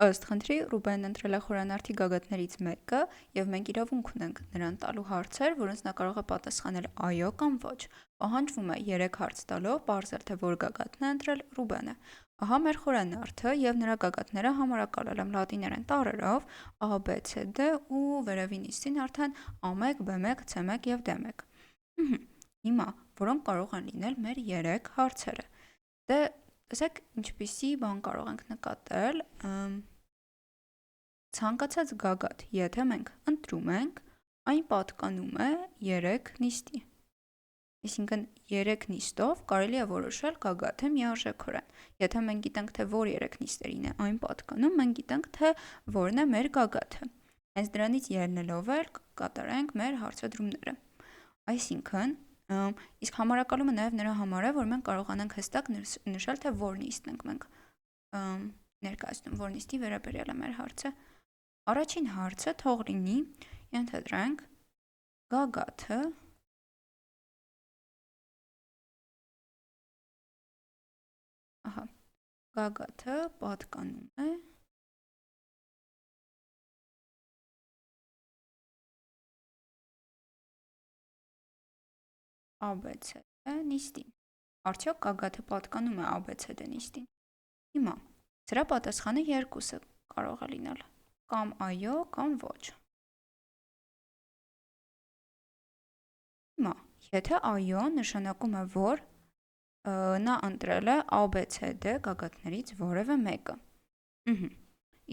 Ըստ խնդրի Ռուբենն ընտրել է խորանարդի գագաթներից մեկը և մենք իրավունք ունենք նրան տալու հարցեր, որոնց նա կարող է պատասխանել այո կամ ոչ։ Պահանջվում է 3 հարց տալով պարզել, թե որ գագաթն է ընտրել Ռուբենը։ Ահա մեր խորանարդը և նրա գագաթները համարակալել եմ լատիներեն տառերով A, B, C, D ու վերևի նիստին արդեն A1, B1, C1 և D1։ Հիմա որոնք կարող են լինել մեր 3 հարցերը։ Դե տեսեք ինչպիսի բան կարող ենք նկատել, ցանկացած գագաթ, եթե մենք ընտրում ենք, այն պատկանում է 3 նիստի։ Այսինքն 3 նիստով կարելի է որոշել գագաթը միարժեքորեն։ Եթե մենք գիտենք, թե որ 3 նիստերին է այն պատկանում, մենք գիտենք, թե որն է մեր գագաթը։ Հենց դրանից ելնելով էլ կկատարենք մեր հարցադրումները։ Այսինքն, իսկ համարակալումը նաև նրա համար է, որ մենք կարողանանք հստակ նշել, թե որ նիստն ենք մենք ներկայացնում, որ նիստի վերաբերյալ է մեր հարցը։ Առաջին հարցը թող լինի, ենթադրենք, գագաթը պատկանում է ABCD նիստին։ Արդյոք գագաթը պատկանում է ABCD նիստին։ Հիմա սրա պատասխանը երկուսը կարող է լինել, կամ այո, կամ ոչ։ Հիմա, եթե այո, նշանակում է, որ նա ընտրել է ABCD գագաթներից որևէ մեկը։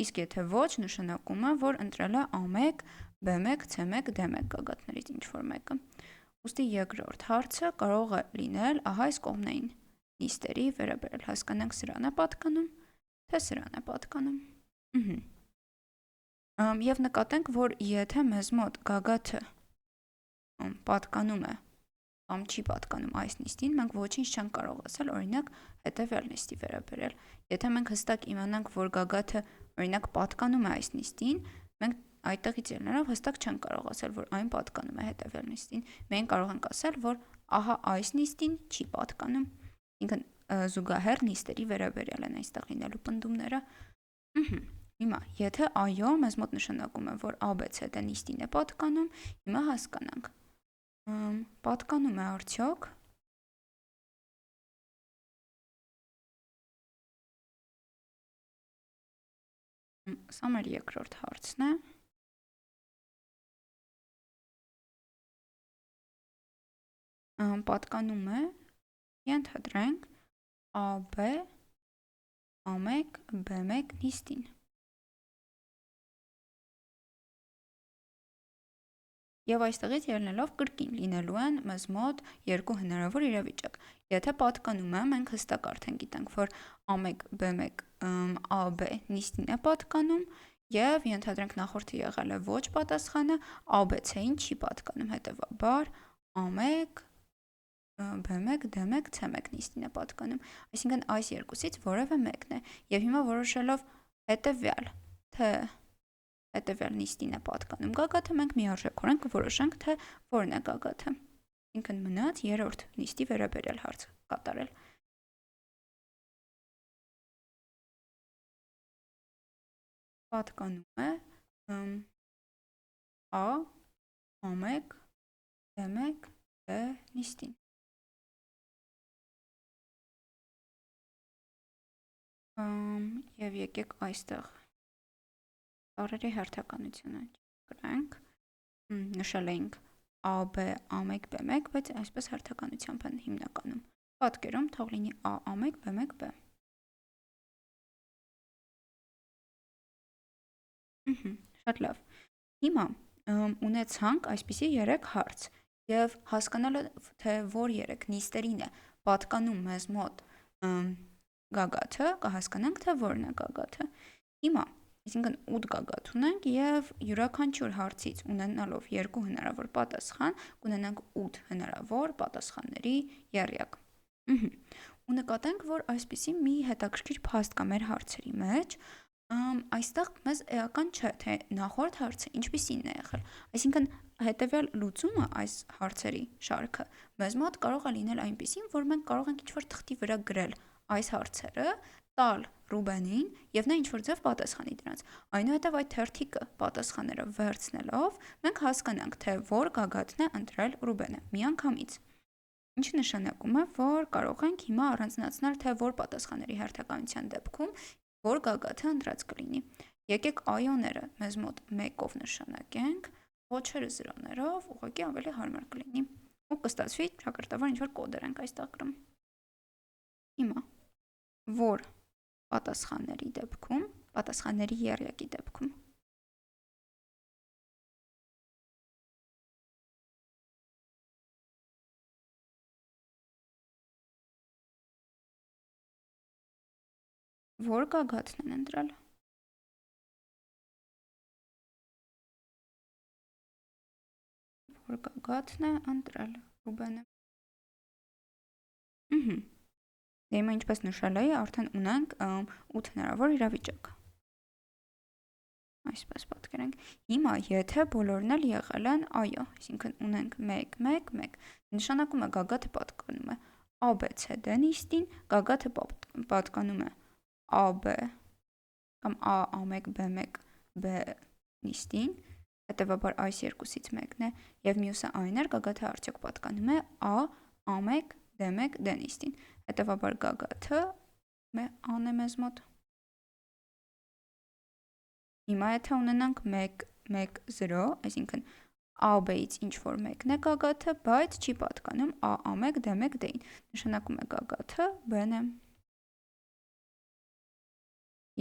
Իսկ եթե ոչ, նշանակում է, որ ընտրել է A1, B1, C1, D1 գագաթներից ինչ-որ մեկը։ Ուստի երկրորդ հարցը կարող է լինել ահա այս կողմնային նիստերի վերաբերյալ, հասկանանք սրան է պատկանում, թե սրան է պատկանում։ Եվ նկատենք, որ եթե մեզ մոտ գագաթը պատկանում է կամ չի պատկանում այս նիստին, մենք ոչինչ չենք կարող ասել, օրինակ, հետևյալ նիստի վերաբերյալ։ Եթե մենք հստակ իմանանք, որ գագաթը օրինակ պատկանում է այս նիստին, մենք այդտեղից ելնելով հստակ չենք կարող ասել, որ այն պատկանում է հետևյալ նիստին։ Մենք կարող ենք ասել, որ ահա այս նիստին չի պատկանում։ Ինքն զուգահեռ նիստերի վերաբերյալ են այստեղ լինելու պնդումները։ Հիմա, եթե այո, մեզ մոտ նշանակում է, որ ABCD նիստին է պատկանում, հիմա հասկանանք։ Պատկանում է արդյոք սա մեր երկրորդ հարցն է։ Պատկանում է, ենթադրենք, AB, A1, B1 նիստին։ Եվ այստեղից ելնելով կրկին լինելու են մեզ մոտ երկու հնարավոր իրավիճակ։ Եթե պատկանում է, մենք հստակ արդեն գիտենք, որ A1, B1, AB նիստին է պատկանում և ենթադրենք նախորդը եղել է ոչ պատասխանը, ABC-ին չի պատկանում, հետևաբար A1, B1, D1, C1 նիստին է պատկանում։ Այսինքն այս երկուսից որևէ մեկն է։ Եվ հիմա որոշելով հետևյալ, թե հետևյալ նիստին է պատկանում գագաթը, մենք միարժեքորեն կորոշենք, թե որն է գագաթը։ Ինքն մնաց երրորդ նիստի վերաբերյալ հարց կատարել։ Պատկանում է A, A1, D1, D նիստին։ Եվ եկեք այստեղ տառերի հերթականությունը գրենք, նշել էինք AB, A1, B1, բայց այսպես հերթականությամբ են հիմնականում։ Պատկերում թող լինի A, A1, B1, B։ Շատ լավ։ Հիմա ունեցանք այսպիսի 3 հարց և հասկանալը, թե որ 3 նիստերին է պատկանում մեզ մոտ գագաթը, կհասկանանք, թե որն է գագաթը։ Հիմա, այսինքն 8 գագաթ ունենք և յուրաքանչյուր հարցից ունենալով 2 հնարավոր պատասխան, կունենանք 8 հնարավոր պատասխանների եռյակ։ Ու նկատենք, որ այսպիսի մի հետաքրքիր փաստ կա մեր հարցերի մեջ, այստեղ մեզ էական չէ, թե նախորդ հարցը ինչպիսին է եղել։ Այսինքն հետևյալ լուծումը այս հարցերի շարքը մեզ մոտ կարող է լինել այնպիսին, որ մենք կարող ենք ինչ-որ թղթի վրա գրել այս հարցերը տալ Ռուբենին եւ նա ինչ-որ ձև պատասխանի դրանց։ Այնուհետև այդ թերթիկը պատասխանները վերցնելով մենք հասկանանք, թե որ գագաթն է ընտրել Ռուբենը միանգամից։ Ինչը նշանակում է, որ կարող ենք հիմա առանձնացնել, թե որ պատասխանների հերթականության դեպքում որ գագաթը ընտրած կլինի։ Եկեք այոները մեզ մոտ 1-ով նշանակենք, ոչերը 0-ներով, ուղղակի ավելի հարմար կլինի։ Ու կստացվի ճակերտավոր ինչ-որ կոդեր ենք այստեղ գրում։ Հիմա որ պատասխանների դեպքում, պատասխանների եռյակի դեպքում որ գագաթն են ընտրել։ Որ գագաթն է ընտրել Ռուբենը։ Դե հիմա ինչպես նշել էի, արդեն ունենք 8 հնարավոր իրավիճակ։ Այսպես պատկերենք։ Հիմա եթե բոլորն էլ եղել են այո, այսինքն ունենք 1, 1, 1, նշանակում է գագաթը պատկանում է ABCD նիստին, գագաթը պատկանում է AB կամ A1, B1, B նիստին, հետևաբար այս երկուսից մեկն է, եւ մյուսը այն էր, գագաթը արդյոք պատկանում է A1, D1, D նիստին, հետևաբար գագաթը A-ն է մեզ մոտ։ Հիմա եթե ունենանք 1, 1, 0, այսինքն AB-ից ինչ-որ մեկն է գագաթը, բայց չի պատկանում A1, D1, D-ին, նշանակում է գագաթը B-ն է։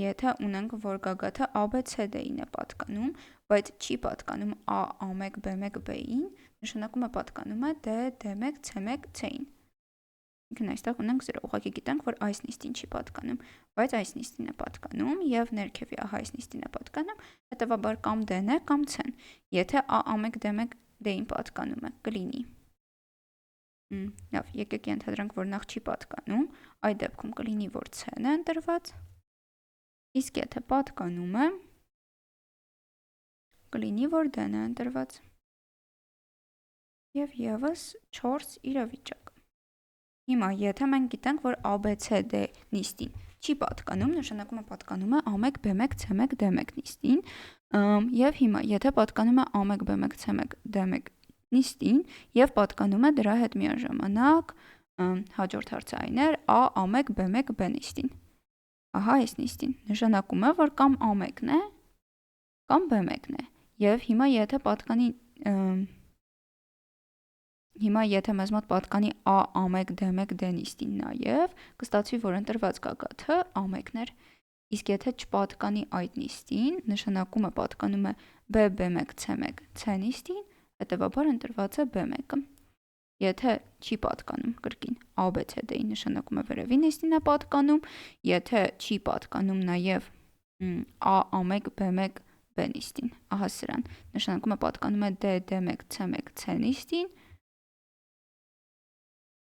Եթե ունենք, որ գագաթը ABCD-ին է պատկանում, բայց չի պատկանում A1, B1, B-ին, նշանակում է պատկանում է D1, C1, C-ին։ Ինքն այստեղ ունենք 0, ուղղակի գիտենք, որ այս նիստին չի պատկանում, բայց այս նիստին է պատկանում եւ ներքևի այս նիստին է պատկանում, հետեւաբար կամ D-ն է կամ C-ն։ Եթե A1, D1, D-ին պատկանում է, կլինի։ Լավ, եկեք ենթադրենք, որ նախ չի պատկանում, այդ դեպքում կլինի, որ C-ն է ընտրված։ Իսկ եթե պատկանում է, կլինի, որ D-ն է ընտրված։ Եվ եւս 4 իրավիճակ։ Հիմա, եթե մենք գիտենք, որ ABCD նիստին չի պատկանում, նշանակում է պատկանում է A1, B1, C1, D1 նիստին, եւ հիմա, եթե պատկանում է A1, B1, C1, D1 նիստին եւ պատկանում է դրա հետ միաժամանակ հաջորդ հարցը այն էր A1, B1, B նիստին։ Ահա այս նիստին, նշանակում է, որ կամ A1-ն է, կամ B1-ն է, և հիմա եթե մեզ մոտ պատկանի A1, D1, D նիստին նաև, կստացվի, որ ընտրված գագաթը A1-ն էր, իսկ եթե չպատկանի այդ նիստին, նշանակում է պատկանում է B, B1, C1, C նիստին, հետևաբար ընտրված է B1-ը։ Եթե չի պատկանում կրկին ABCD-ի, նշանակում է վերևի նիստին է պատկանում, եթե չի պատկանում նաև A1, B1, B նիստին, ահա սրան, նշանակում է պատկանում է D, D1, C1, C նիստին,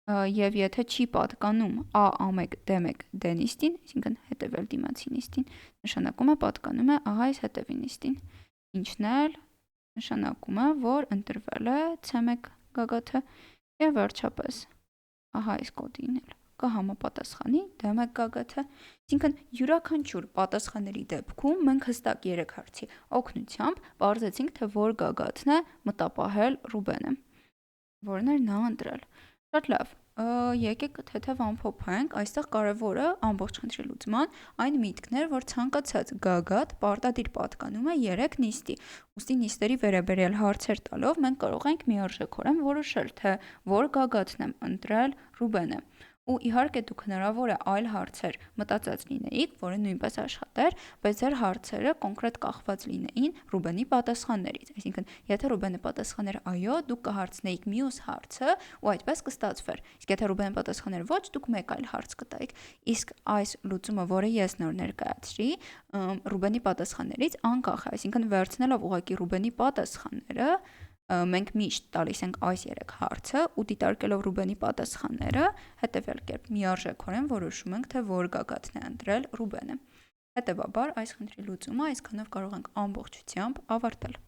եւ եթե չի պատկանում A1, D1, D նիստին, այսինքն հետևյալ դիմացի նիստին, նշանակում է պատկանում է ահա այս հետևի նիստին, ինչն էլ նշանակում է, որ ընտրվել է C1 գագաթը եւ վերջապես ահա այս կոդին էլ կհամապատասխանի D1 գագաթը, այսինքն յուրաքանչյուր պատասխանների դեպքում մենք հստակ 3 հարցի օգնությամբ պարզեցինք, թե որ գագաթն է մտապահել Ռուբենը, որն էր նա ընտրել։ Շատ լավ, եկեք թեթև ամփոփենք, այստեղ կարևորը ամբողջ խնդրի լուծման այն միտքն էր, որ ցանկացած գագաթ պարտադիր պատկանում է 3 նիստի, ուստի նիստերի վերաբերյալ հարցեր տալով մենք կարող ենք միարժեքորեն որոշել, թե որ գագաթն է ընտրել Ռուբենը։ Ու իհարկե դուք հնարավոր է այլ հարցեր մտածած լինեիք, որը նույնպես աշխատեր, բայց ձեր հարցերը կոնկրետ կախված լինեին Ռուբենի պատասխաններից, այսինքն եթե Ռուբենը պատասխաներ այո, դուք կհարցնեիք մյուս հարցը ու այդպես կստացվեր։ Իսկ եթե Ռուբենը պատասխաներ ոչ, դուք մեկ այլ հարց կտայիք։ Իսկ այս լուծումը, որը ես նոր ներկայացրի, Ռուբենի պատասխաններից անկախ է, այսինքն վերցնելով ուղղակի Ռուբենի պատասխանները, մենք միշտ տալիս ենք այս 3 հարցը ու դիտարկելով Ռուբենի պատասխանները, հետևյալ կերպ միարժեքորեն որոշում ենք, թե որ գագաթն է ընտրել Ռուբենը։ Հետևաբար այս խնդրի լուծումը այսքանով կարող ենք ամբողջությամբ ավարտել։